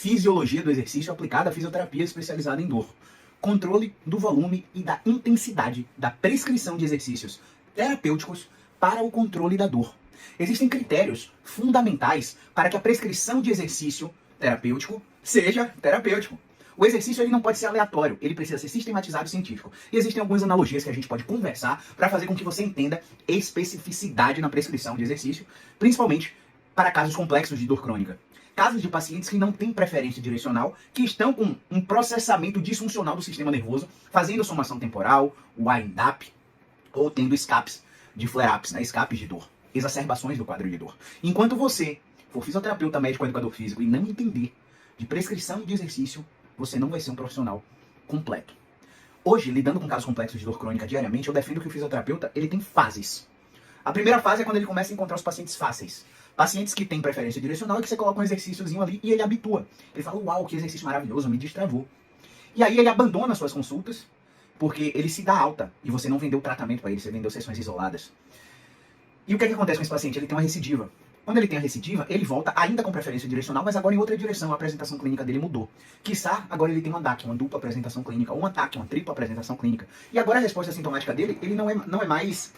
Fisiologia do exercício aplicada à fisioterapia especializada em dor. Controle do volume e da intensidade da prescrição de exercícios terapêuticos para o controle da dor. Existem critérios fundamentais para que a prescrição de exercício terapêutico seja terapêutico. O exercício ele não pode ser aleatório, ele precisa ser sistematizado e científico. E existem algumas analogias que a gente pode conversar para fazer com que você entenda especificidade na prescrição de exercício, principalmente para casos complexos de dor crônica. Casos de pacientes que não têm preferência direcional, que estão com um processamento disfuncional do sistema nervoso, fazendo somação temporal, wind-up, ou tendo escapes de flare-ups, né? Escapes de dor, exacerbações do quadro de dor. Enquanto você for fisioterapeuta, médico, educador físico e não entender de prescrição de exercício, você não vai ser um profissional completo. Hoje, lidando com casos complexos de dor crônica diariamente, eu defendo que o fisioterapeuta ele tem fases. A primeira fase é quando ele começa a encontrar os pacientes fáceis. Pacientes que têm preferência direcional e que você coloca um exercíciozinho ali e ele habitua. Ele fala, uau, que exercício maravilhoso, me destravou. E aí ele abandona suas consultas, porque ele se dá alta e você não vendeu tratamento para ele, você vendeu sessões isoladas. E o que acontece com esse paciente? Ele tem uma recidiva. Quando ele tem a recidiva, ele volta ainda com preferência direcional, mas agora em outra direção. A apresentação clínica dele mudou. Quiçá, agora ele tem uma DAC, uma dupla apresentação clínica, ou um ataque, uma tripla apresentação clínica. E agora a resposta sintomática dele, ele não é mais...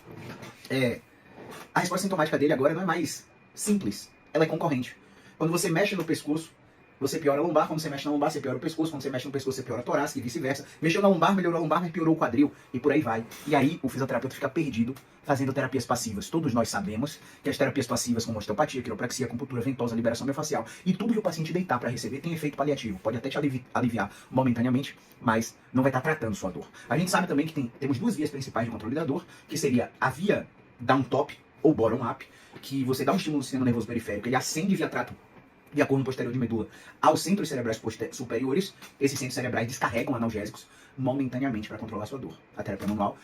a resposta sintomática dele agora não é mais simples. Ela é concorrente. Quando você mexe no pescoço, você piora a lombar. Quando você mexe na lombar, você piora o pescoço. Quando você mexe no pescoço, você piora a torácica e vice-versa. Mexeu na lombar, melhorou a lombar, mas piorou o quadril. E por aí vai. E aí o fisioterapeuta fica perdido fazendo terapias passivas. Todos nós sabemos que as terapias passivas, como osteopatia, quiropraxia, acupuntura ventosa, liberação miofascial e tudo que o paciente deitar para receber tem efeito paliativo. Pode até te aliviar momentaneamente, mas não vai estar tratando sua dor. A gente sabe também que temos duas vias principais de controle da dor, que seria a via down-top ou bottom-up, que você dá um estímulo no sistema nervoso periférico, ele acende via trato via corno posterior de medula aos centros cerebrais superiores. Esses centros cerebrais descarregam analgésicos momentaneamente para controlar sua dor. A terapia manual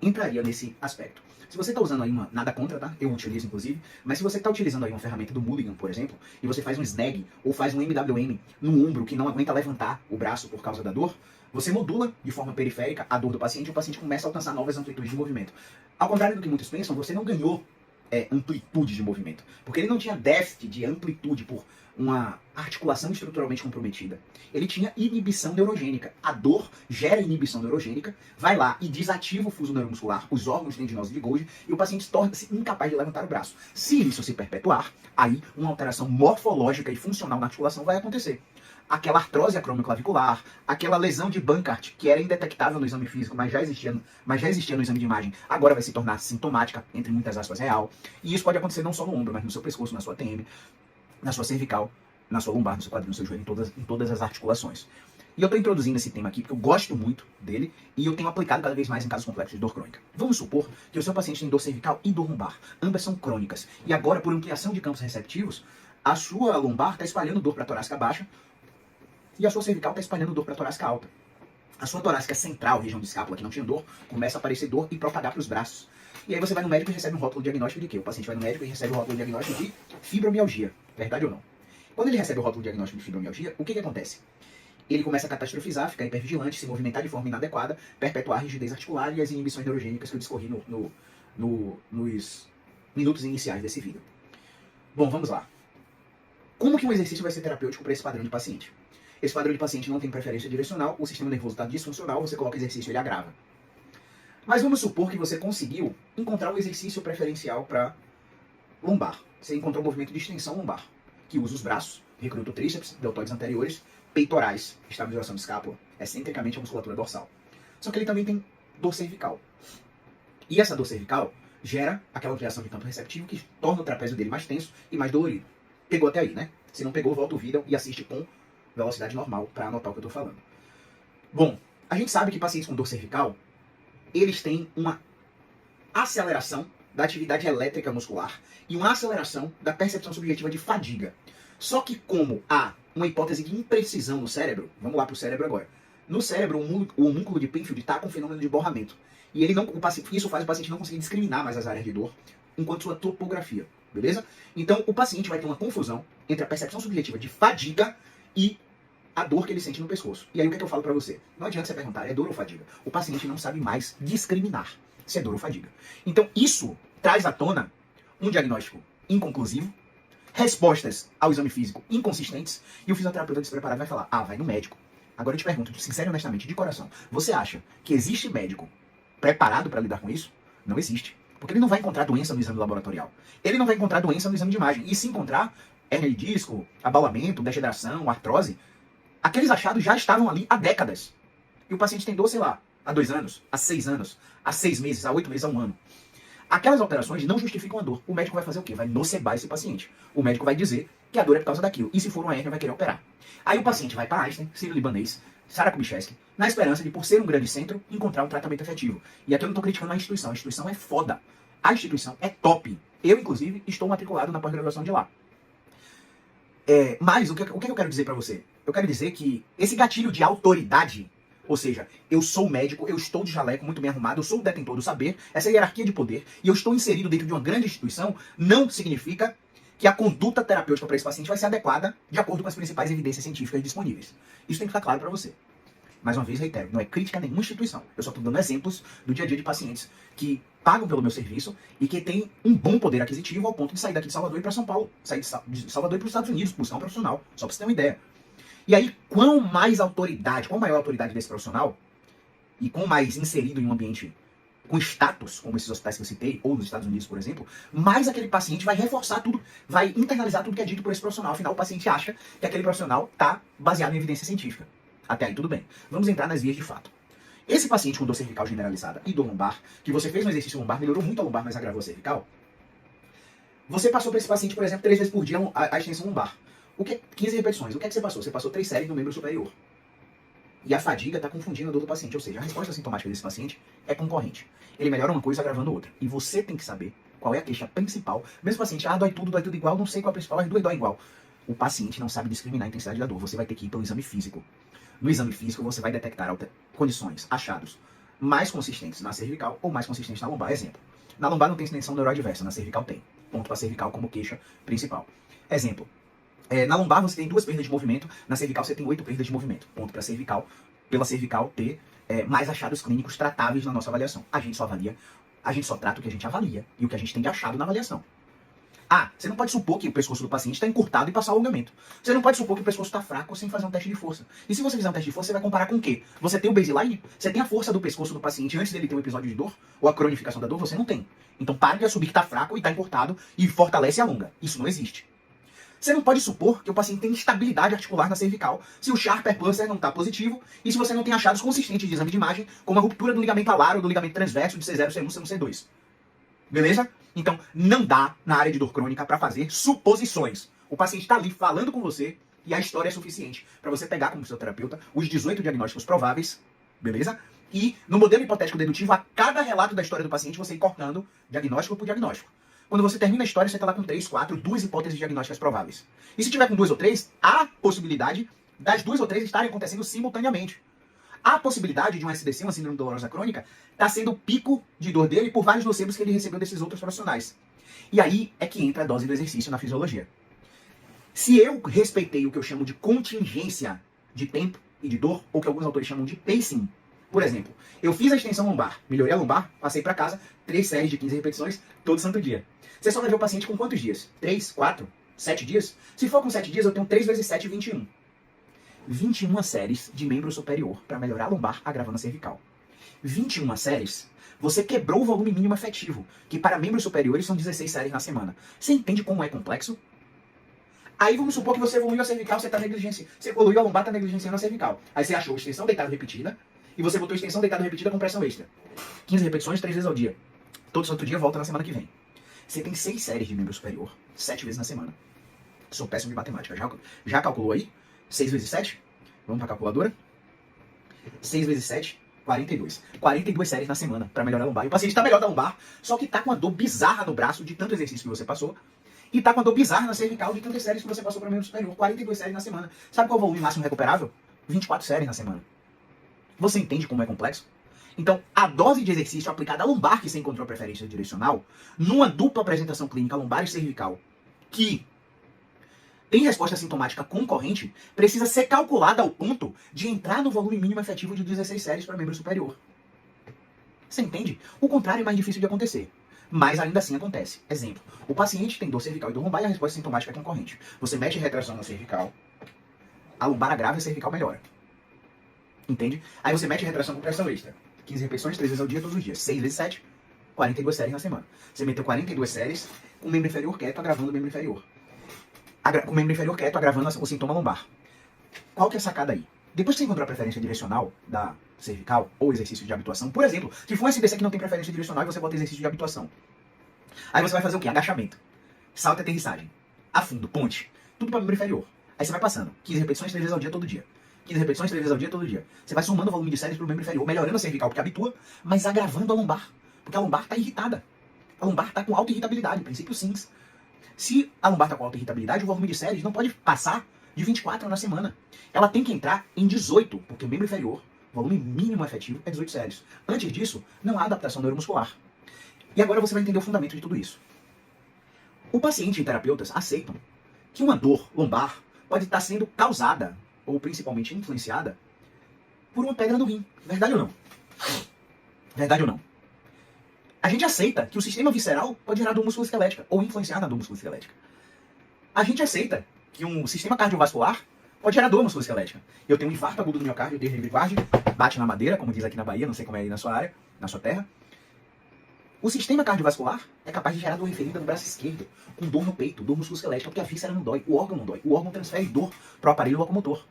entraria nesse aspecto. Se você está usando aí nada contra, tá? Eu utilizo inclusive, mas se você está utilizando aí uma ferramenta do Mulligan, por exemplo, e você faz um snag ou faz um MWM no ombro que não aguenta levantar o braço por causa da dor, você modula de forma periférica a dor do paciente e o paciente começa a alcançar novas amplitudes de movimento. Ao contrário do que muitos pensam, você não ganhou amplitude de movimento, porque ele não tinha déficit de amplitude por uma articulação estruturalmente comprometida. Ele tinha inibição neurogênica. A dor gera inibição neurogênica, vai lá e desativa o fuso neuromuscular, os órgãos tendinosos de Golgi, e o paciente torna-se incapaz de levantar o braço. Se isso se perpetuar, aí uma alteração morfológica e funcional na articulação vai acontecer. Aquela artrose acromioclavicular, aquela lesão de Bankart, que era indetectável no exame físico, mas já existia no exame de imagem, agora vai se tornar sintomática, entre muitas aspas, real. E isso pode acontecer não só no ombro, mas no seu pescoço, na sua TM, na sua cervical, na sua lombar, no seu quadril, no seu joelho, em todas as articulações. E eu estou introduzindo esse tema aqui porque eu gosto muito dele e eu tenho aplicado cada vez mais em casos complexos de dor crônica. Vamos supor que o seu paciente tem dor cervical e dor lombar. Ambas são crônicas. E agora, por ampliação de campos receptivos, a sua lombar está espalhando dor para a torácica baixa e a sua cervical está espalhando dor para a torácica alta. A sua torácica central, região de escápula, que não tinha dor, começa a aparecer dor e propagar para os braços. E aí você vai no médico e recebe um rótulo diagnóstico de quê? O paciente vai no médico e recebe o rótulo diagnóstico de fibromialgia. Verdade ou não? Quando ele recebe o rótulo diagnóstico de fibromialgia, o que acontece? Ele começa a catastrofizar, ficar hipervigilante, se movimentar de forma inadequada, perpetuar a rigidez articular e as inibições neurogênicas que eu discorri nos minutos iniciais desse vídeo. Bom, vamos lá. Como que um exercício vai ser terapêutico para esse padrão de paciente? Esse padrão de paciente não tem preferência direcional, o sistema nervoso está disfuncional, você coloca exercício, ele agrava. Mas vamos supor que você conseguiu encontrar um exercício preferencial para lombar. Você encontrou um movimento de extensão lombar, que usa os braços, recruta o tríceps, deltoides anteriores, peitorais, estabilização de escápula, excentricamente a musculatura dorsal. Só que ele também tem dor cervical. E essa dor cervical gera aquela ampliação de campo receptivo que torna o trapézio dele mais tenso e mais dolorido. Pegou até aí, né? Se não pegou, volta o vídeo e assiste com velocidade normal para anotar o que eu estou falando. Bom, a gente sabe que pacientes com dor cervical, eles têm uma aceleração da atividade elétrica muscular e uma aceleração da percepção subjetiva de fadiga. Só que como há uma hipótese de imprecisão no cérebro, vamos lá para o cérebro agora. No cérebro, o homúnculo de Penfield está com um fenômeno de borramento. E isso faz o paciente não conseguir discriminar mais as áreas de dor enquanto sua topografia, beleza? Então o paciente vai ter uma confusão entre a percepção subjetiva de fadiga e a dor que ele sente no pescoço. E aí o que eu falo pra você? Não adianta você perguntar, é dor ou fadiga? O paciente não sabe mais discriminar se é dor ou fadiga. Então isso traz à tona um diagnóstico inconclusivo, respostas ao exame físico inconsistentes, e o fisioterapeuta despreparado vai falar, vai no médico. Agora eu te pergunto, sincero e honestamente, de coração, você acha que existe médico preparado para lidar com isso? Não existe. Porque ele não vai encontrar doença no exame laboratorial. Ele não vai encontrar doença no exame de imagem. E se encontrar hérnia de disco, abaulamento, degeneração, artrose, aqueles achados já estavam ali há décadas. E o paciente tem dor, sei lá, há 2 anos, há 6 anos, há 6 meses, há 8 meses, há 1 ano. Aquelas alterações não justificam a dor. O médico vai fazer o quê? Vai nocebar esse paciente. O médico vai dizer que a dor é por causa daquilo. E se for uma hérnia, vai querer operar. Aí o paciente vai para Einstein, Sírio-Libanês, Sara Kubitschek, na esperança de, por ser um grande centro, encontrar um tratamento efetivo. E aqui eu não estou criticando a instituição é foda. A instituição é top. Eu, inclusive, estou matriculado na pós-graduação de lá. Mas o que eu quero dizer para você? Eu quero dizer que esse gatilho de autoridade, ou seja, eu sou médico, eu estou de jaleco, muito bem arrumado, eu sou o detentor do saber, essa hierarquia de poder, e eu estou inserido dentro de uma grande instituição, não significa que a conduta terapêutica para esse paciente vai ser adequada de acordo com as principais evidências científicas disponíveis. Isso tem que ficar claro para você. Mais uma vez, reitero, não é crítica a nenhuma instituição. Eu só estou dando exemplos do dia a dia de pacientes que pagam pelo meu serviço e que têm um bom poder aquisitivo ao ponto de sair daqui de Salvador e ir para São Paulo. Sair de Salvador e para os Estados Unidos, buscar um profissional. Só para você ter uma ideia. E aí, quão maior a autoridade desse profissional, e quão mais inserido em um ambiente com status, como esses hospitais que eu citei, ou nos Estados Unidos, por exemplo, mais aquele paciente vai reforçar tudo, vai internalizar tudo que é dito por esse profissional. Afinal, o paciente acha que aquele profissional está baseado em evidência científica. Até aí, tudo bem. Vamos entrar nas vias de fato. Esse paciente com dor cervical generalizada e dor lombar, que você fez um exercício lombar, melhorou muito a lombar, mas agravou a cervical, você passou para esse paciente, por exemplo, 3 vezes por dia a extensão lombar. O que é 15 repetições? O que é que você passou? Você passou 3 séries no membro superior. E a fadiga está confundindo a dor do paciente. Ou seja, a resposta sintomática desse paciente é concorrente. Ele melhora uma coisa agravando outra. E você tem que saber qual é a queixa principal. Mesmo paciente, dói tudo igual, não sei qual é a principal, as duas dói igual. O paciente não sabe discriminar a intensidade da dor. Você vai ter que ir pelo exame físico. No exame físico, você vai detectar condições, achados mais consistentes na cervical ou mais consistentes na lombar. Exemplo, na lombar não tem extensão neuroadversa, na cervical tem. Ponto para cervical como queixa principal. Exemplo, na lombar você tem 2 perdas de movimento, na cervical você tem 8 perdas de movimento. Ponto para cervical, pela cervical ter mais achados clínicos tratáveis na nossa avaliação. A gente só trata o que a gente avalia e o que a gente tem de achado na avaliação. Você não pode supor que o pescoço do paciente está encurtado e passar o alongamento. Você não pode supor que o pescoço está fraco sem fazer um teste de força. E se você fizer um teste de força, você vai comparar com o quê? Você tem o baseline? Você tem a força do pescoço do paciente antes dele ter um episódio de dor? Ou a cronificação da dor? Você não tem. Então pare de assumir que está fraco e está encurtado e fortalece e alonga. Isso não existe. Você não pode supor que o paciente tem instabilidade articular na cervical se o Sharper Cluster não está positivo e se você não tem achados consistentes de exame de imagem, como a ruptura do ligamento alar ou do ligamento transverso de C0, C1, C1, C2. Beleza? Então, não dá na área de dor crônica para fazer suposições. O paciente está ali falando com você e a história é suficiente para você pegar como fisioterapeuta os 18 diagnósticos prováveis, beleza? E no modelo hipotético dedutivo, a cada relato da história do paciente, você ir cortando diagnóstico por diagnóstico. Quando você termina a história, você está lá com 3, 4, 2 hipóteses diagnósticas prováveis. E se tiver com 2 ou 3, há possibilidade das 2 ou 3 estarem acontecendo simultaneamente. Há a possibilidade de um SDC, uma síndrome dolorosa crônica, estar sendo o pico de dor dele por vários nocebos que ele recebeu desses outros profissionais. E aí é que entra a dose do exercício na fisiologia. Se eu respeitei o que eu chamo de contingência de tempo e de dor, ou que alguns autores chamam de pacing, por exemplo, eu fiz a extensão lombar, melhorei a lombar, passei para casa, 3 séries de 15 repetições todo santo dia. Você só vai ver o paciente com quantos dias? 3, 4, 7 dias? Se for com 7 dias, eu tenho 3 vezes 7, 21. 21 séries de membro superior para melhorar a lombar, agravando a cervical. 21 séries, você quebrou o volume mínimo efetivo, que para membros superiores são 16 séries na semana. Você entende como é complexo? Aí vamos supor que você evoluiu a cervical, você está negligenciando. Você evoluiu a lombar, está negligenciando a cervical. Aí você achou extensão deitada repetida, e você botou extensão deitada repetida com pressão extra. 15 repetições, 3 vezes ao dia. Todo santo dia, volta na semana que vem. Você tem 6 séries de membro superior, 7 vezes na semana. Sou péssimo de matemática. Já calculou aí? 6 vezes 7? Vamos para a calculadora? 6 vezes 7, 42. 42 séries na semana para melhorar a lombar. E o paciente está melhor da lombar, só que está com uma dor bizarra no braço de tanto exercício que você passou. E está com uma dor bizarra na cervical de tantas séries que você passou para membro superior. 42 séries na semana. Sabe qual é o volume máximo recuperável? 24 séries na semana. Você entende como é complexo? Então, a dose de exercício aplicada à lombar que você encontrou a preferência direcional, numa dupla apresentação clínica lombar e cervical, que tem resposta sintomática concorrente, precisa ser calculada ao ponto de entrar no volume mínimo efetivo de 16 séries para membro superior. Você entende? O contrário é mais difícil de acontecer. Mas ainda assim acontece. Exemplo, o paciente tem dor cervical e dor lombar e a resposta sintomática é concorrente. Você mete retração na cervical, a lombar agrava e a cervical melhora. Entende? Aí você mete retração com pressão extra. 15 repetições, 3 vezes ao dia, todos os dias. 6 vezes 7, 42 séries na semana. Você meteu 42 séries com o membro inferior quieto, agravando o membro inferior. Com o membro inferior quieto, agravando o sintoma lombar. Qual que é a sacada aí? Depois que você encontrou a preferência direcional da cervical ou exercício de habituação, por exemplo, se for um SBC que não tem preferência direcional e você bota exercício de habituação, aí você vai fazer o quê? Agachamento, salto e aterrissagem, afundo, ponte, tudo para membro inferior. Aí você vai passando, 15 repetições 3 vezes ao dia, todo dia. 15 repetições 3 vezes ao dia, todo dia. Você vai somando o volume de séries para o membro inferior, melhorando a cervical porque habitua, mas agravando a lombar, porque a lombar está irritada. A lombar está com alta irritabilidade, princípio SINS. Se a lombar está com alta irritabilidade, o volume de séries não pode passar de 24 na semana. Ela tem que entrar em 18, porque o membro inferior, o volume mínimo efetivo é 18 séries. Antes disso, não há adaptação neuromuscular. E agora você vai entender o fundamento de tudo isso. O paciente e terapeutas aceitam que uma dor lombar pode estar sendo causada, ou principalmente influenciada, por uma pedra no rim. Verdade ou não? Verdade ou não? A gente aceita que o sistema visceral pode gerar dor musculoesquelética, ou influenciar na dor musculoesquelética. A gente aceita que um sistema cardiovascular pode gerar dor musculoesquelética. Eu tenho um infarto agudo do miocárdio, eu tenho reviguarde, bate na madeira, como diz aqui na Bahia, não sei como é aí na sua área, na sua terra. O sistema cardiovascular é capaz de gerar dor referida no braço esquerdo, com dor no peito, dor musculoesquelética, porque a víscera não dói, o órgão não dói, o órgão transfere dor para o aparelho locomotor.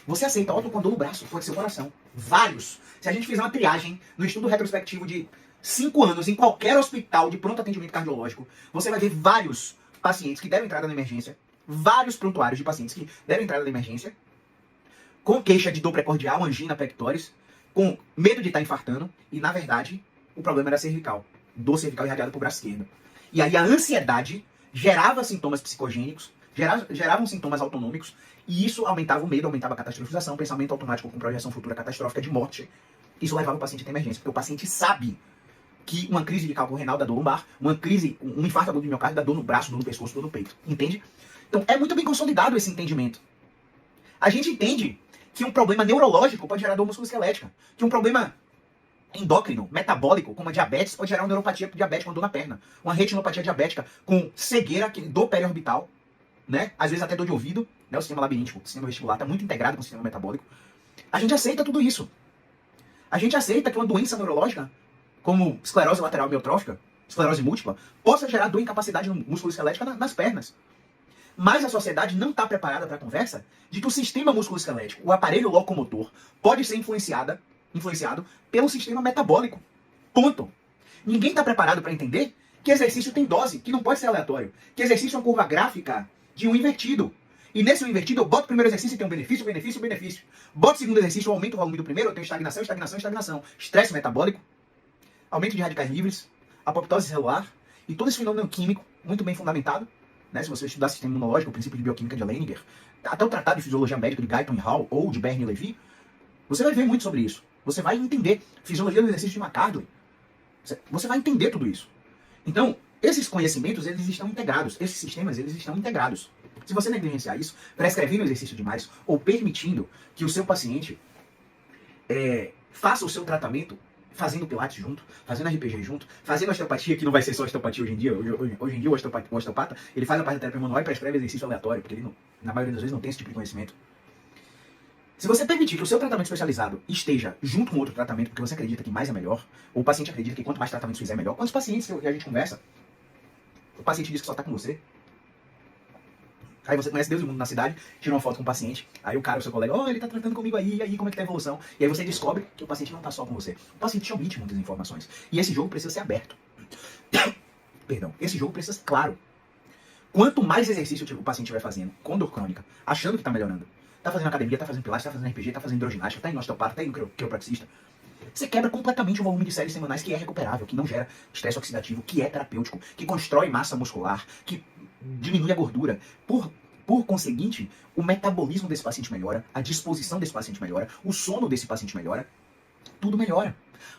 Você aceita, ó, tô com dor no braço, pode ser o coração. Vários. Se a gente fizer uma triagem no estudo retrospectivo de 5 anos em qualquer hospital de pronto atendimento cardiológico, você vai ver vários pacientes que deram entrada na emergência, vários prontuários de pacientes que deram entrada na emergência, com queixa de dor precordial, angina pectoris, com medo de estar infartando, e na verdade, o problema era cervical. Dor cervical irradiada para o braço esquerdo. E aí a ansiedade gerava sintomas psicogênicos, geravam sintomas autonômicos, e isso aumentava o medo, aumentava a catastrofização, pensamento automático com projeção futura catastrófica de morte. Isso levava o paciente a ter emergência, porque o paciente sabe que uma crise de cálculo renal dá dor lombar, um infarto agudo de miocárdio dá dor no braço, dor no pescoço, dor no peito. Entende? Então é muito bem consolidado esse entendimento. A gente entende que um problema neurológico pode gerar dor musculoesquelética, que um problema endócrino, metabólico, como a diabetes, pode gerar uma neuropatia diabética, uma dor na perna, uma retinopatia diabética com cegueira, dor periorbital, né? Às vezes até dor de ouvido, né? O sistema labiríntico, o sistema vestibular está muito integrado com o sistema metabólico. A gente aceita tudo isso. A gente aceita que uma doença neurológica, como esclerose lateral amiotrófica, esclerose múltipla, possa gerar dor e incapacidade musculoesquelética nas pernas. Mas a sociedade não está preparada para a conversa de que o sistema musculoesquelético, o aparelho locomotor, pode ser influenciado pelo sistema metabólico. Ponto. Ninguém está preparado para entender que exercício tem dose, que não pode ser aleatório. Que exercício é uma curva gráfica de um invertido. E nesse invertido, eu boto o primeiro exercício e tem um benefício, benefício, benefício. Boto o segundo exercício, eu aumento o volume do primeiro, eu tenho estagnação, estagnação, estagnação. Estresse metabólico, aumento de radicais livres, apoptose celular e todo esse fenômeno químico muito bem fundamentado. Né, se você estudar sistema imunológico, o princípio de bioquímica de Leininger, até o tratado de fisiologia médica de Guyton e Hall, ou de Berne e Levy, você vai ver muito sobre isso. Você vai entender fisiologia do exercício de McCardley. Você vai entender tudo isso. Então, esses conhecimentos, eles estão integrados. Esses sistemas, eles estão integrados. Se você negligenciar isso, prescrevendo exercício demais, ou permitindo que o seu paciente faça o seu tratamento fazendo pilates junto, fazendo RPG junto, fazendo osteopatia, que não vai ser só osteopatia hoje em dia. Hoje em dia o osteopata, ele faz a parte da terapia manual e prescreve exercício aleatório, porque ele, na maioria das vezes, não tem esse tipo de conhecimento. Se você permitir que o seu tratamento especializado esteja junto com outro tratamento, porque você acredita que mais é melhor, ou o paciente acredita que quanto mais tratamento fizer, melhor. Quantos pacientes que a gente conversa, o paciente diz que só está com você. Aí você conhece Deus e o mundo na cidade, tira uma foto com o paciente, aí o cara, o seu colega, ele tá tratando comigo aí, e aí como é que tá a evolução? E aí você descobre que o paciente não tá só com você. O paciente te omite muitas informações. E esse jogo precisa ser aberto. Perdão, esse jogo precisa ser claro. Quanto mais exercício o paciente vai fazendo com dor crônica, achando que tá melhorando, tá fazendo academia, tá fazendo pilates, tá fazendo RPG, tá fazendo hidroginástica, tá indo no osteopata, tá indo no quiropraxista, você quebra completamente o volume de séries semanais que é recuperável, que não gera estresse oxidativo, que é terapêutico, que constrói massa muscular, que diminui a gordura. Por conseguinte, o metabolismo desse paciente melhora, a disposição desse paciente melhora, o sono desse paciente melhora, tudo melhora.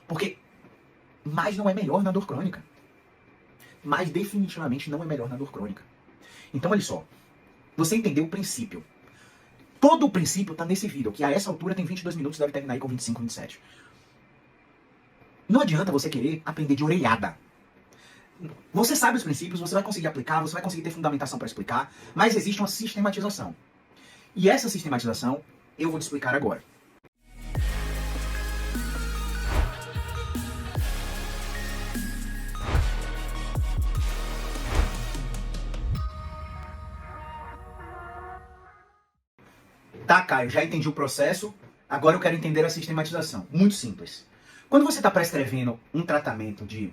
Porque mais não é melhor na dor crônica. Mais definitivamente não é melhor na dor crônica. Então, olha só, você entendeu o princípio. Todo o princípio está nesse vídeo, que a essa altura tem 22 minutos, deve terminar aí com 25, 27. Não adianta você querer aprender de orelhada. Você sabe os princípios, você vai conseguir aplicar, você vai conseguir ter fundamentação para explicar, mas existe uma sistematização. E essa sistematização eu vou te explicar agora. Tá, Caio, já entendi o processo, agora eu quero entender a sistematização. Muito simples. Quando você está prescrevendo um tratamento de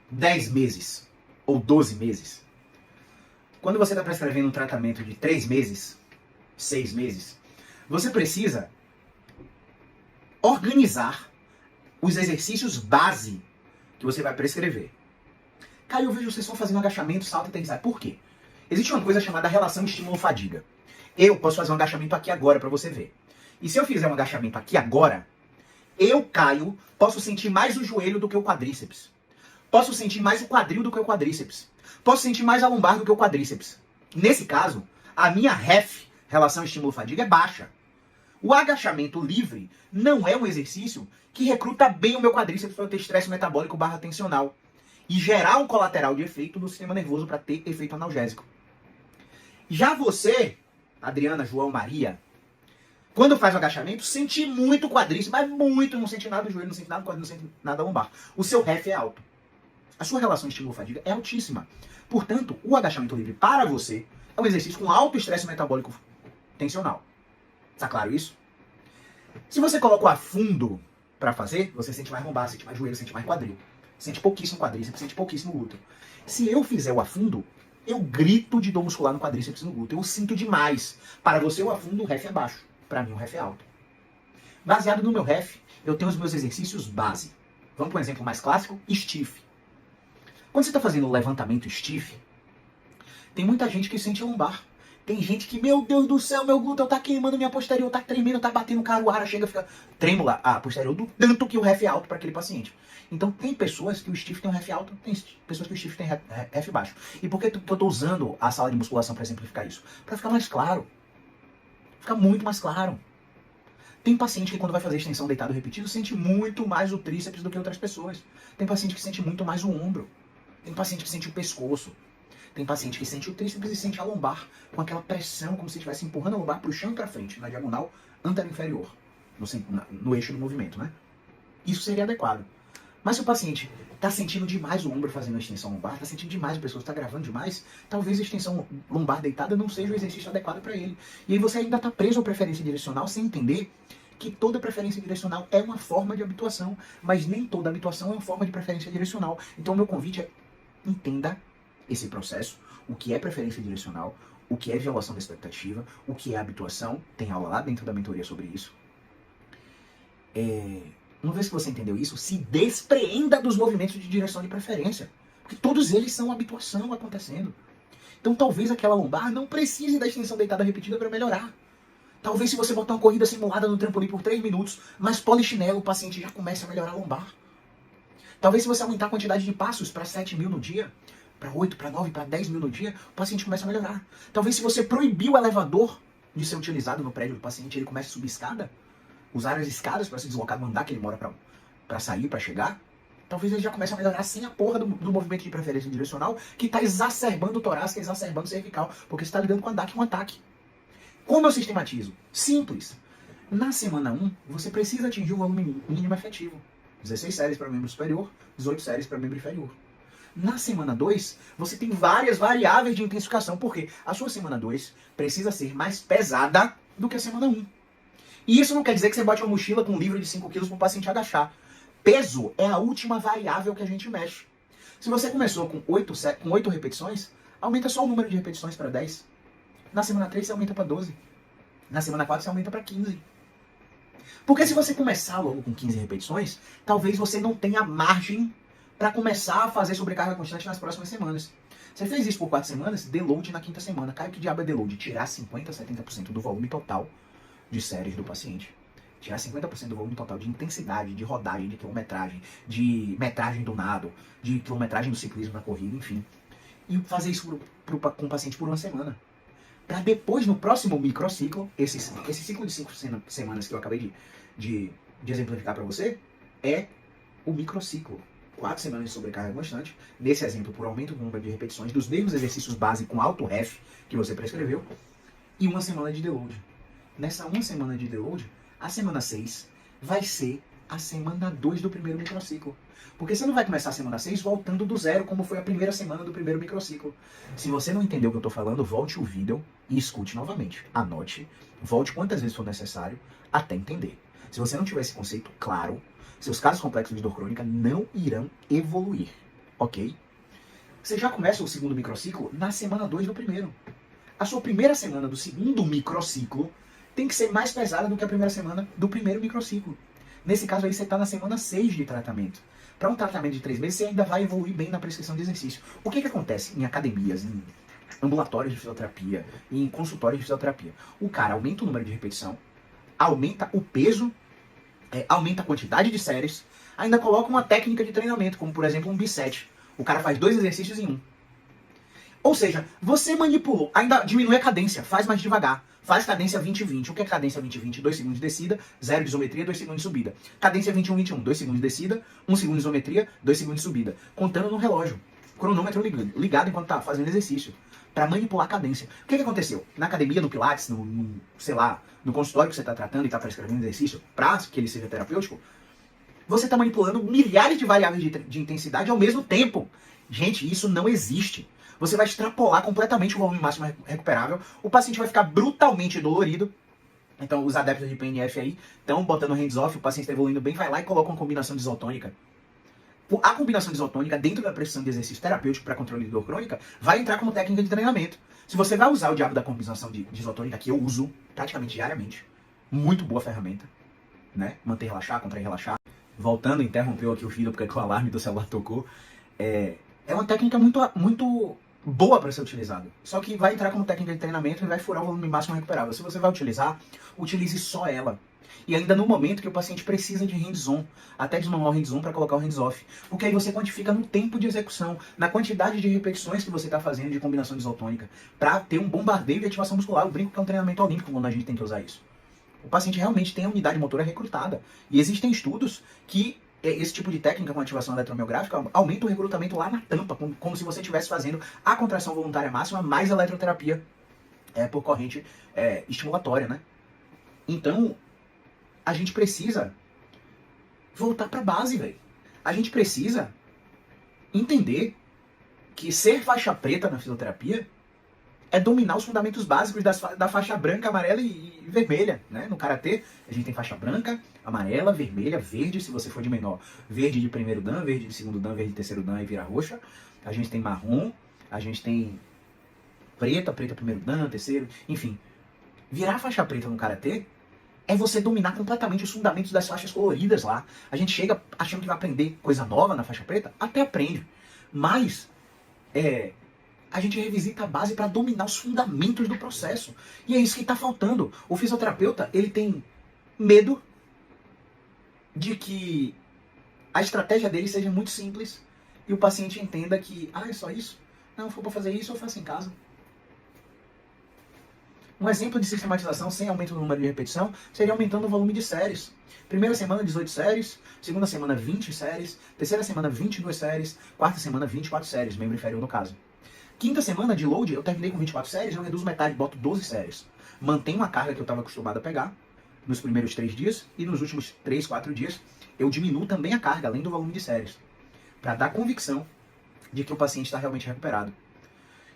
10 meses ou 12 meses, quando você está prescrevendo um tratamento de 3 meses, 6 meses, você precisa organizar os exercícios base que você vai prescrever. Caio, eu vejo você só fazendo agachamento, salto e aterrissagem. Por quê? Existe uma coisa chamada relação estímulo-fadiga. Eu posso fazer um agachamento aqui agora para você ver. E se eu fizer um agachamento aqui agora, eu, Caio, posso sentir mais o joelho do que o quadríceps. Posso sentir mais o quadril do que o quadríceps. Posso sentir mais a lombar do que o quadríceps. Nesse caso, a minha REF, relação estímulo-fadiga, é baixa. O agachamento livre não é um exercício que recruta bem o meu quadríceps para eu ter estresse metabólico / tensional e gerar um colateral de efeito no sistema nervoso para ter efeito analgésico. Já você, Adriana, João, Maria, quando faz o agachamento, sente muito o quadríceps, mas muito, não sente nada do joelho, não sente nada do quadril, não sente nada da lombar. O seu REF é alto. A sua relação estímulo-fadiga é altíssima. Portanto, o agachamento livre para você é um exercício com alto estresse metabólico tensional. Está claro isso? Se você coloca o afundo para fazer, você sente mais lombar, sente mais joelho, sente mais quadril. Sente pouquíssimo quadríceps, sente pouquíssimo glúteo. Se eu fizer o afundo, eu grito de dor muscular no quadríceps e no glúteo. Eu sinto demais. Para você, o afundo, o REF é baixo. Para mim, o REF é alto. Baseado no meu REF, eu tenho os meus exercícios base. Vamos para um exemplo mais clássico, stiff. Quando você está fazendo o levantamento stiff, tem muita gente que sente a lombar. Tem gente que, meu Deus do céu, meu glúteo tá queimando, minha posterior tá tremendo, tá batendo caruara, chega, fica trêmula a posterior do tanto que o REF é alto para aquele paciente. Então tem pessoas que o stiff tem um REF alto, tem pessoas que o stiff tem REF baixo. E por que eu tô usando a sala de musculação para exemplificar isso? Para ficar mais claro. Ficar muito mais claro. Tem paciente que quando vai fazer extensão deitado repetido sente muito mais o tríceps do que outras pessoas. Tem paciente que sente muito mais o ombro. Tem paciente que sente o pescoço. Tem paciente que sente o tríceps e sente a lombar com aquela pressão, como se estivesse empurrando a lombar para o chão e para frente, na diagonal anterior-inferior, no eixo do movimento, né? Isso seria adequado. Mas se o paciente está sentindo demais o ombro fazendo a extensão lombar, está sentindo demais o pescoço, está gravando demais, talvez a extensão lombar deitada não seja o exercício adequado para ele. E aí você ainda está preso à preferência direcional sem entender que toda preferência direcional é uma forma de habituação, mas nem toda habituação é uma forma de preferência direcional. Então o meu convite é: entenda esse processo, o que é preferência direcional, o que é violação da expectativa, o que é habituação, tem aula lá dentro da mentoria sobre isso. Uma vez que você entendeu isso, se despreenda dos movimentos de direção de preferência, porque todos eles são habituação acontecendo. Então talvez aquela lombar não precise da extensão deitada repetida para melhorar. Talvez se você botar uma corrida simulada no trampolim por 3 minutos, mas polichinelo, o paciente já começa a melhorar a lombar. Talvez se você aumentar a quantidade de passos para 7.000 no dia, para 8, para 9, para 10 mil no dia, o paciente começa a melhorar. Talvez se você proibir o elevador de ser utilizado no prédio do paciente, ele comece a subir escada, usar as escadas para se deslocar do andar que ele mora para sair, para chegar, talvez ele já comece a melhorar sem a porra do movimento de preferência direcional que está exacerbando o torácico, exacerbando o cervical, porque você está lidando com um ataque. Como eu sistematizo? Simples. Na semana 1, você precisa atingir o volume mínimo efetivo. 16 séries para membro superior, 18 séries para membro inferior. Na semana 2, você tem várias variáveis de intensificação, porque a sua semana 2 precisa ser mais pesada do que a semana 1. E isso não quer dizer que você bote uma mochila com um livro de 5 quilos para o paciente agachar. Peso é a última variável que a gente mexe. Se você começou com 8 repetições, aumenta só o número de repetições para 10. Na semana 3 você aumenta para 12. Na semana 4 você aumenta para 15. Porque se você começar logo com 15 repetições, talvez você não tenha margem para começar a fazer sobrecarga constante nas próximas semanas. Você fez isso por 4 semanas, deload na 5ª semana. Caio, que diabo é deload? Tirar 50%, 70% do volume total de séries do paciente. Tirar 50% do volume total de intensidade, de rodagem, de quilometragem, de metragem do nado, de quilometragem do ciclismo na corrida, enfim. E fazer isso com o paciente por uma semana. Para depois, no próximo microciclo, esse ciclo de 5 semanas que eu acabei de exemplificar para você, é o microciclo. 4 semanas de sobrecarga constante, nesse exemplo por aumento do número de repetições dos mesmos exercícios base com alto ref que você prescreveu, e 1 semana de deload. Nessa 1 semana de deload, a semana 6 vai ser a semana 2 do primeiro microciclo. Porque você não vai começar a semana 6 voltando do zero, como foi a primeira semana do primeiro microciclo. Se você não entendeu o que eu estou falando, volte o vídeo e escute novamente. Anote, volte quantas vezes for necessário até entender. Se você não tiver esse conceito claro, seus casos complexos de dor crônica não irão evoluir, ok? Você já começa o segundo microciclo na semana 2 do primeiro. A sua primeira semana do segundo microciclo tem que ser mais pesada do que a primeira semana do primeiro microciclo. Nesse caso aí você está na semana 6 de tratamento. Para um tratamento de 3 meses, você ainda vai evoluir bem na prescrição de exercício. O que acontece em academias, em ambulatórios de fisioterapia, em consultórios de fisioterapia? O cara aumenta o número de repetição, aumenta o peso, aumenta a quantidade de séries, ainda coloca uma técnica de treinamento, como por exemplo um bisete. O cara faz 2 exercícios em um. Ou seja, você manipulou, ainda diminui a cadência, faz mais devagar. Faz cadência 20-20. O que é cadência 20-20? 2 segundos de descida, 0 de isometria, 2 segundos de subida. Cadência 21-21, 2 segundos de descida, 1 segundo de isometria, 2 segundos de subida. Contando no relógio. Cronômetro ligado enquanto tá fazendo exercício. Para manipular a cadência. O que aconteceu? Na academia, no Pilates, sei lá, no consultório que você está tratando e está prescrevendo exercício, para que ele seja terapêutico, você está manipulando milhares de variáveis de intensidade ao mesmo tempo. Gente, isso não existe. Você vai extrapolar completamente o volume máximo recuperável, o paciente vai ficar brutalmente dolorido. Então os adeptos de PNF aí estão botando hands-off, o paciente está evoluindo bem, vai lá e coloca uma combinação de isotônica. A combinação de isotônica dentro da prescrição de exercício terapêutico para controle de dor crônica vai entrar como técnica de treinamento. Se você vai usar o diabo da combinação de isotônica, que eu uso praticamente diariamente, muito boa ferramenta, né? Manter relaxar, contrair relaxar. Voltando, interrompeu aqui o vídeo porque o alarme do celular tocou. É uma técnica muito boa para ser utilizada. Só que vai entrar como técnica de treinamento e vai furar o volume máximo recuperável. Se você vai utilizar, utilize só ela. E ainda no momento que o paciente precisa de hands-on, até desmamar o hands-on para colocar o hands-off. Porque aí você quantifica no tempo de execução, na quantidade de repetições que você está fazendo de combinação de isotônica, para ter um bombardeio de ativação muscular. Eu brinco que é um treinamento olímpico quando a gente tem que usar isso. O paciente realmente tem a unidade motora recrutada. E existem estudos que esse tipo de técnica com ativação eletromiográfica aumenta o recrutamento lá na tampa, como se você estivesse fazendo a contração voluntária máxima mais eletroterapia por corrente estimulatória, né? Então, a gente precisa voltar para a base, velho. A gente precisa entender que ser faixa preta na fisioterapia é dominar os fundamentos básicos da faixa branca, amarela e vermelha, né? No karatê, a gente tem faixa branca, amarela, vermelha, verde, se você for de menor. Verde de primeiro dan, verde de segundo dan, verde de terceiro dan e vira roxa. A gente tem marrom, a gente tem preta primeiro dan, terceiro, enfim. Virar faixa preta no karatê é você dominar completamente os fundamentos das faixas coloridas lá. A gente chega achando que vai aprender coisa nova na faixa preta, até aprende. Mas, a gente revisita a base para dominar os fundamentos do processo. E é isso que está faltando. O fisioterapeuta, ele tem medo de que a estratégia dele seja muito simples e o paciente entenda que, é só isso? Não, for para fazer isso, eu faço em casa. Um exemplo de sistematização sem aumento do número de repetição seria aumentando o volume de séries. Primeira semana, 18 séries. Segunda semana, 20 séries. Terceira semana, 22 séries. Quarta semana, 24 séries, membro inferior no caso. Quinta semana de load, eu terminei com 24 séries, eu reduzo metade, boto 12 séries. Mantenho a carga que eu estava acostumado a pegar nos primeiros 3 dias e nos últimos 3, 4 dias eu diminuo também a carga, além do volume de séries, para dar convicção de que o paciente está realmente recuperado.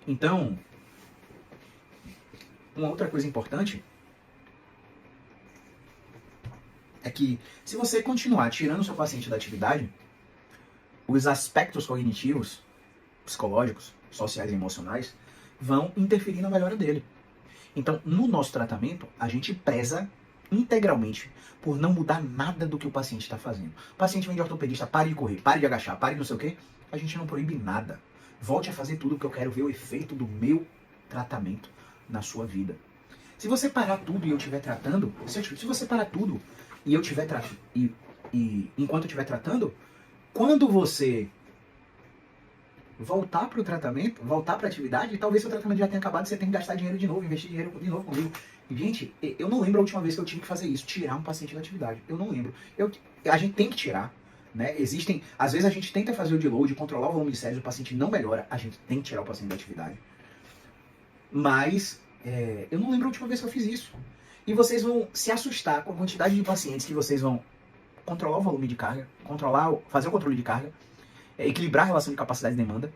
Então, uma outra coisa importante é que se você continuar tirando o seu paciente da atividade, os aspectos cognitivos, psicológicos, sociais e emocionais vão interferir na melhora dele. Então, no nosso tratamento, a gente preza integralmente por não mudar nada do que o paciente está fazendo. O paciente vem de ortopedista, pare de correr, pare de agachar, pare de não sei o quê. A gente não proíbe nada. Volte a fazer tudo, que eu quero ver o efeito do meu tratamento na sua vida. Se você parar tudo e eu estiver tratando, se você parar tudo e eu estiver tratando, enquanto eu estiver tratando, quando você voltar para o tratamento, voltar para a atividade, talvez seu tratamento já tenha acabado e você tenha que gastar dinheiro de novo, investir dinheiro de novo comigo. E, gente, eu não lembro a última vez que eu tive que fazer isso, tirar um paciente da atividade. Eu não lembro. A gente tem que tirar. Né? Às vezes a gente tenta fazer o deload, controlar o volume de séries, o paciente não melhora, a gente tem que tirar o paciente da atividade. Mas eu não lembro a última vez que eu fiz isso. E vocês vão se assustar com a quantidade de pacientes que vocês vão controlar o volume de carga, fazer o controle de carga, equilibrar a relação de capacidade e demanda,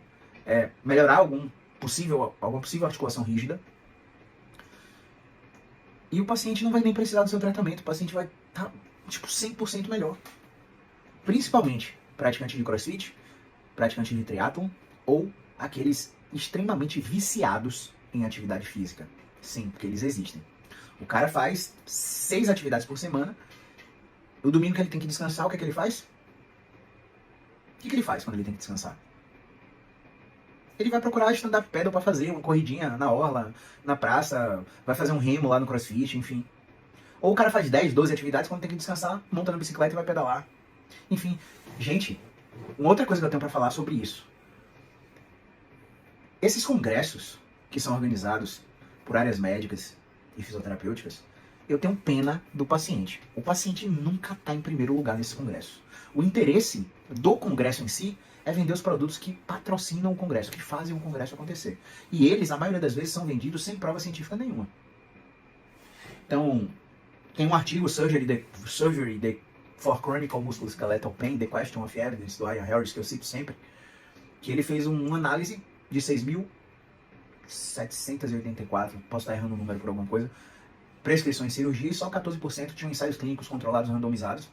melhorar alguma possível articulação rígida. E o paciente não vai nem precisar do seu tratamento, o paciente vai estar, 100% melhor. Principalmente praticante de crossfit, praticante de triatlon ou aqueles extremamente viciados em atividade física. Sim, porque eles existem. O cara faz 6 atividades por semana. O domingo que ele tem que descansar, o que é que ele faz? O que ele faz quando ele tem que descansar? Ele vai procurar stand-up paddle para fazer uma corridinha na orla, na praça, vai fazer um remo lá no crossfit, enfim. Ou o cara faz 10, 12 atividades, quando tem que descansar, monta na bicicleta e vai pedalar. Enfim, gente, uma outra coisa que eu tenho para falar sobre isso. Esses congressos que são organizados por áreas médicas e fisioterapêuticas, eu tenho pena do paciente. O paciente nunca está em primeiro lugar nesse congresso. O interesse do congresso em si é vender os produtos que patrocinam o congresso, que fazem o congresso acontecer. E eles, a maioria das vezes, são vendidos sem prova científica nenhuma. Então, tem um artigo, Surgery for Chronic Musculoskeletal Pain, The Question of Evidence, do Ian Harris, que eu cito sempre, que ele fez uma análise de 6.784, posso estar errando o número por alguma coisa, prescrições de cirurgia, e só 14% tinham ensaios clínicos controlados randomizados,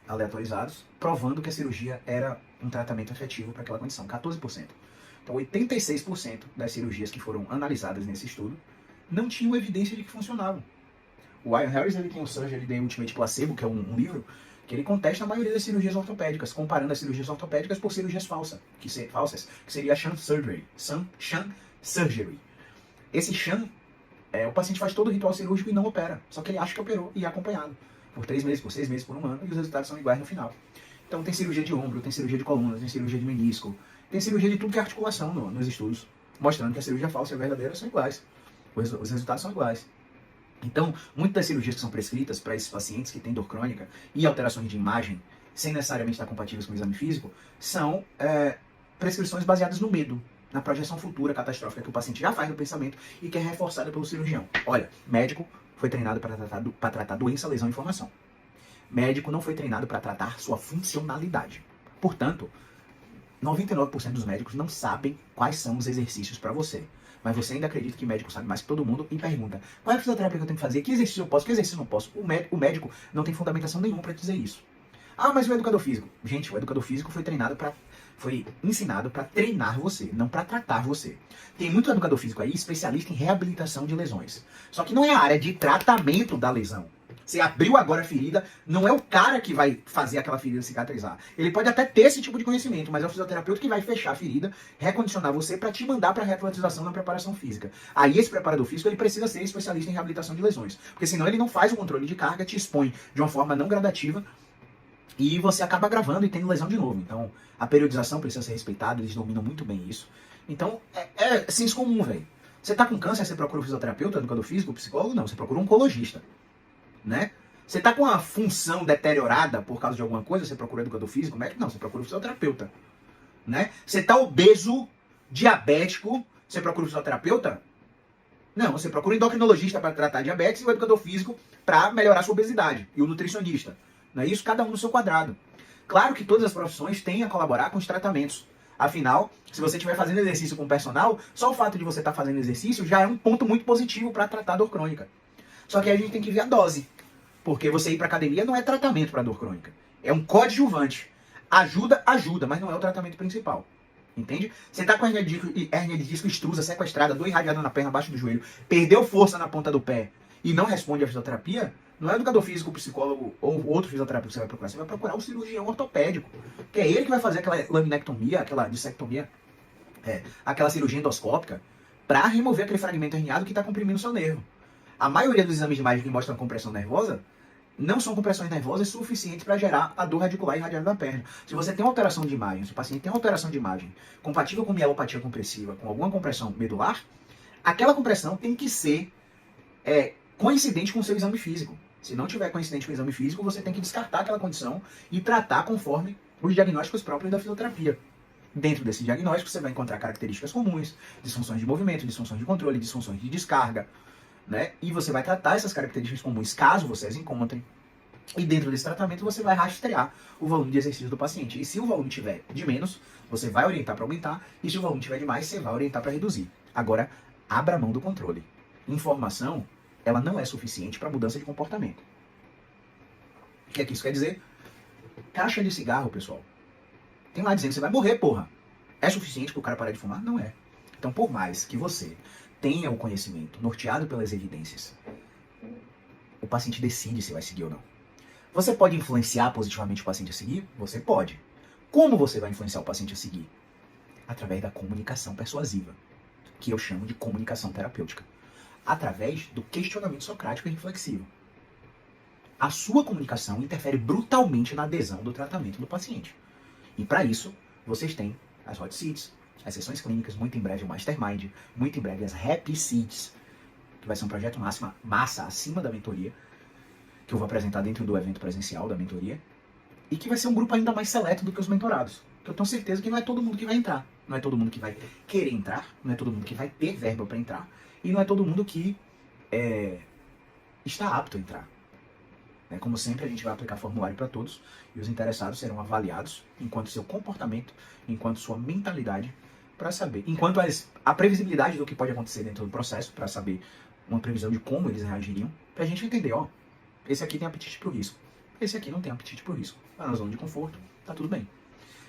aleatorizados, provando que a cirurgia era um tratamento efetivo para aquela condição, 14%. Então 86% das cirurgias que foram analisadas nesse estudo não tinham evidência de que funcionavam. O Ian Harris, ele tem o Surgery The Ultimate Placebo, que é um livro que ele contesta a maioria das cirurgias ortopédicas, comparando as cirurgias ortopédicas por cirurgias falsas, que seria a sham surgery. Esse sham, o paciente faz todo o ritual cirúrgico e não opera, só que ele acha que operou e é acompanhado por 3 meses, por 6 meses, por 1 ano, e os resultados são iguais no final. Então tem cirurgia de ombro, tem cirurgia de coluna, tem cirurgia de menisco, tem cirurgia de tudo que é articulação nos estudos, mostrando que a cirurgia falsa e a verdadeira são iguais. Os resultados são iguais. Então, muitas das cirurgias que são prescritas para esses pacientes que têm dor crônica e alterações de imagem, sem necessariamente estar compatíveis com o exame físico, são prescrições baseadas no medo, na projeção futura catastrófica que o paciente já faz no pensamento e que é reforçada pelo cirurgião. Olha, médico foi treinado para tratar doença, lesão e inflamação. Médico não foi treinado para tratar sua funcionalidade. Portanto, 99% dos médicos não sabem quais são os exercícios para você. Mas você ainda acredita que médico sabe mais que todo mundo e pergunta: qual é a fisioterapia que eu tenho que fazer? Que exercício eu posso? Que exercício eu não posso? O médico não tem fundamentação nenhuma para dizer isso. Ah, mas o educador físico? Gente, o educador físico foi ensinado para treinar você, não para tratar você. Tem muito educador físico aí especialista em reabilitação de lesões. Só que não é a área de tratamento da lesão. Você abriu agora a ferida, não é o cara que vai fazer aquela ferida cicatrizar. Ele pode até ter esse tipo de conhecimento, mas é o fisioterapeuta que vai fechar a ferida, recondicionar você para te mandar para a reatletização na preparação física. Aí esse preparador físico ele precisa ser especialista em reabilitação de lesões, porque senão ele não faz o controle de carga, te expõe de uma forma não gradativa e você acaba gravando e tendo lesão de novo. Então a periodização precisa ser respeitada, eles dominam muito bem isso. Então é senso comum, velho. Você tá com câncer, você procura um fisioterapeuta, educador físico, psicólogo? Não, você procura um oncologista. Né? Você está com a função deteriorada por causa de alguma coisa, você procura educador físico, médico? Não, você procura um fisioterapeuta. Né? Você está obeso, diabético, você procura um fisioterapeuta? Não, você procura um endocrinologista para tratar diabetes e o educador físico para melhorar sua obesidade, e o nutricionista. Não é isso? Cada um no seu quadrado. Claro que todas as profissões têm a colaborar com os tratamentos. Afinal, se você estiver fazendo exercício com o personal, só o fato de você estar fazendo exercício já é um ponto muito positivo para tratar a dor crônica. Só que aí a gente tem que ver a dose. Porque você ir para academia não é tratamento para dor crônica. É um coadjuvante. Ajuda, mas não é o tratamento principal. Entende? Você tá com hérnia de disco extrusa, sequestrada, dor irradiada na perna, abaixo do joelho, perdeu força na ponta do pé e não responde à fisioterapia, não é educador físico, psicólogo ou outro fisioterapeuta que você vai procurar. Você vai procurar um cirurgião ortopédico. Que é ele que vai fazer aquela laminectomia, aquela dissectomia, aquela cirurgia endoscópica, para remover aquele fragmento herniado que está comprimindo o seu nervo. A maioria dos exames de imagem que mostram compressão nervosa não são compressões nervosas suficientes para gerar a dor radicular irradiada da perna. Se você tem uma alteração de imagem, se o paciente tem uma alteração de imagem compatível com mielopatia compressiva, com alguma compressão medular, aquela compressão tem que ser coincidente com o seu exame físico. Se não tiver coincidente com o exame físico, você tem que descartar aquela condição e tratar conforme os diagnósticos próprios da fisioterapia. Dentro desse diagnóstico, você vai encontrar características comuns, disfunções de movimento, disfunções de controle, disfunções de descarga, né? E você vai tratar essas características comuns caso você as encontrem. E dentro desse tratamento, você vai rastrear o volume de exercício do paciente. E se o volume tiver de menos, você vai orientar para aumentar. E se o volume tiver de mais, você vai orientar para reduzir. Agora, abra mão do controle. Informação, ela não é suficiente para mudança de comportamento. O que é que isso quer dizer? Caixa de cigarro, pessoal. Tem lá dizendo que você vai morrer, porra. É suficiente para o cara parar de fumar? Não é. Então, por mais que você tenha o conhecimento norteado pelas evidências, o paciente decide se vai seguir ou não. Você pode influenciar positivamente o paciente a seguir? Você pode. Como você vai influenciar o paciente a seguir? Através da comunicação persuasiva, que eu chamo de comunicação terapêutica. Através do questionamento socrático e reflexivo. A sua comunicação interfere brutalmente na adesão do tratamento do paciente. E para isso, vocês têm as hot seats, as sessões clínicas, muito em breve o Mastermind, muito em breve as Happy Seats, que vai ser um projeto massa acima da mentoria, que eu vou apresentar dentro do evento presencial da mentoria, e que vai ser um grupo ainda mais seleto do que os mentorados. Que eu tenho certeza que não é todo mundo que vai entrar. Não é todo mundo que vai querer entrar, não é todo mundo que vai ter verba para entrar, e não é todo mundo que está apto a entrar. Como sempre, a gente vai aplicar formulário para todos, e os interessados serão avaliados enquanto seu comportamento, enquanto sua mentalidade, para saber, enquanto a previsibilidade do que pode acontecer dentro do processo, para saber uma previsão de como eles reagiriam, para a gente entender, ó, esse aqui tem apetite para o risco, esse aqui não tem apetite para o risco, tá na zona de conforto, tá tudo bem.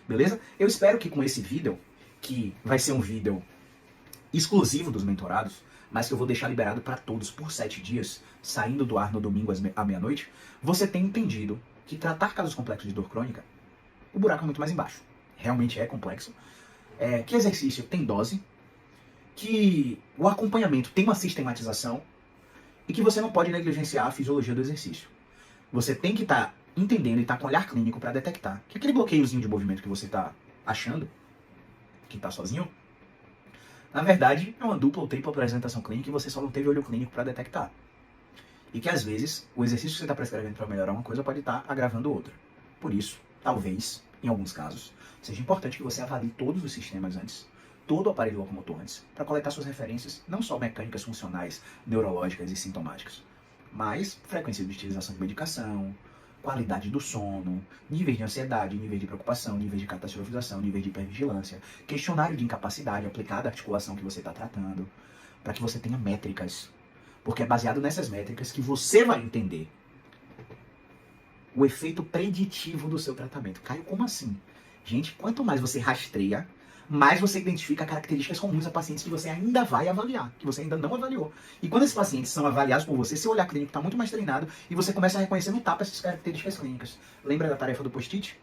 Beleza? Eu espero que com esse vídeo, que vai ser um vídeo exclusivo dos mentorados, mas que eu vou deixar liberado para todos por 7 dias, saindo do ar no domingo à meia-noite, você tenha entendido que tratar casos complexos de dor crônica, o buraco é muito mais embaixo. Realmente é complexo. Que exercício tem dose, que o acompanhamento tem uma sistematização e que você não pode negligenciar a fisiologia do exercício. Você tem que estar entendendo e estar com olhar clínico para detectar que aquele bloqueiozinho de movimento que você está achando, que está sozinho, na verdade é uma dupla ou tripla apresentação clínica e você só não teve olho clínico para detectar. E que às vezes o exercício que você está prescrevendo para melhorar uma coisa pode estar agravando outra. Por isso, talvez, em alguns casos, seja importante que você avalie todos os sistemas antes, todo o aparelho locomotor antes, para coletar suas referências, não só mecânicas, funcionais, neurológicas e sintomáticas, mas frequência de utilização de medicação, qualidade do sono, níveis de ansiedade, níveis de preocupação, níveis de catastrofização, níveis de hipervigilância, questionário de incapacidade aplicado à articulação que você está tratando, para que você tenha métricas. Porque é baseado nessas métricas que você vai entender o efeito preditivo do seu tratamento. Caio, como assim? Gente, quanto mais você rastreia, mais você identifica características comuns a pacientes que você ainda vai avaliar, que você ainda não avaliou. E quando esses pacientes são avaliados por você, seu olhar clínico está muito mais treinado e você começa a reconhecer no tapa essas características clínicas. Lembra da tarefa do post-it?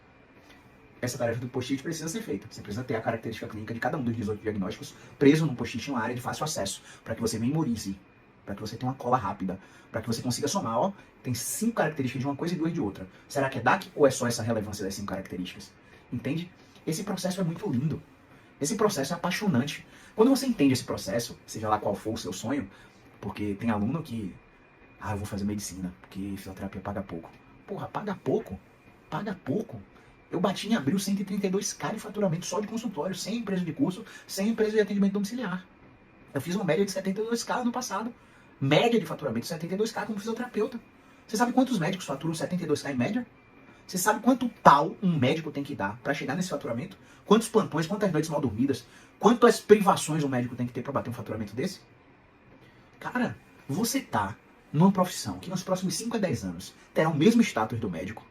Essa tarefa do post-it precisa ser feita. Você precisa ter a característica clínica de cada um dos 18 diagnósticos preso num post-it em uma área de fácil acesso, para que você memorize, para que você tenha uma cola rápida, para que você consiga somar, ó, tem 5 características de uma coisa e 2 de outra. Será que é DAC ou é só essa relevância das 5 características? Entende? Esse processo é muito lindo. Esse processo é apaixonante. Quando você entende esse processo, seja lá qual for o seu sonho, porque tem aluno que, eu vou fazer medicina, porque fisioterapia paga pouco. Porra, paga pouco? Paga pouco? Eu bati em abril 132k de faturamento só de consultório, sem empresa de curso, sem empresa de atendimento domiciliar. Eu fiz uma média de 72k no passado. Média de faturamento 72k como fisioterapeuta. Você sabe quantos médicos faturam 72k em média? Você sabe quanto pau um médico tem que dar para chegar nesse faturamento? Quantos plantões, quantas noites mal dormidas, quantas privações um médico tem que ter para bater um faturamento desse? Cara, você tá numa profissão que nos próximos 5 a 10 anos terá o mesmo status do médico.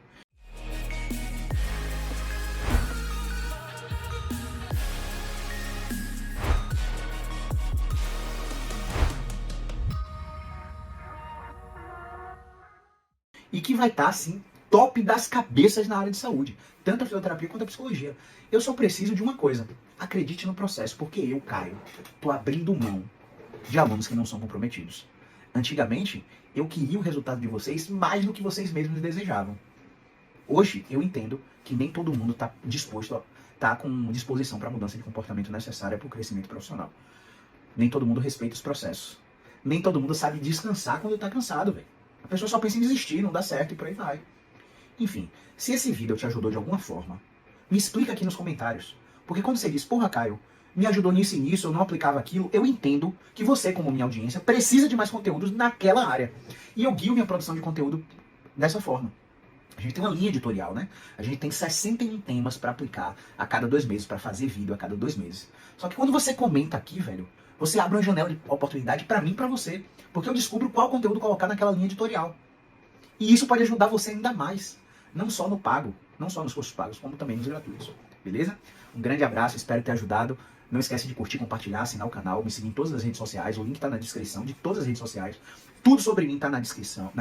E que vai estar, assim, top das cabeças na área de saúde. Tanto a fisioterapia quanto a psicologia. Eu só preciso de uma coisa. Acredite no processo, porque eu, Caio, tô abrindo mão de alunos que não são comprometidos. Antigamente, eu queria o resultado de vocês mais do que vocês mesmos desejavam. Hoje, eu entendo que nem todo mundo tá disposto, tá com disposição para a mudança de comportamento necessária para o crescimento profissional. Nem todo mundo respeita os processos. Nem todo mundo sabe descansar quando tá cansado, velho. A pessoa só pensa em desistir, não dá certo e por aí vai. Enfim, se esse vídeo te ajudou de alguma forma, me explica aqui nos comentários. Porque quando você diz, porra, Caio, me ajudou nisso e nisso, eu não aplicava aquilo, eu entendo que você, como minha audiência, precisa de mais conteúdos naquela área. E eu guio minha produção de conteúdo dessa forma. A gente tem uma linha editorial, né? A gente tem 61 temas para aplicar a cada 2 meses, para fazer vídeo a cada 2 meses. Só que quando você comenta aqui, velho, você abre uma janela de oportunidade para mim e para você. Porque eu descubro qual conteúdo colocar naquela linha editorial. E isso pode ajudar você ainda mais. Não só no pago, não só nos cursos pagos, como também nos gratuitos. Beleza? Um grande abraço, espero ter ajudado. Não esquece de curtir, compartilhar, assinar o canal, me seguir em todas as redes sociais. O link está na descrição de todas as redes sociais. Tudo sobre mim está na descrição.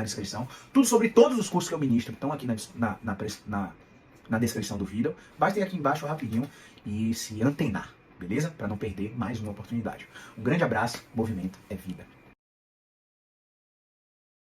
Tudo sobre todos os cursos que eu ministro estão aqui na descrição do vídeo. Basta ir aqui embaixo rapidinho e se antenar, beleza? Para não perder mais uma oportunidade. Um grande abraço, movimento é vida.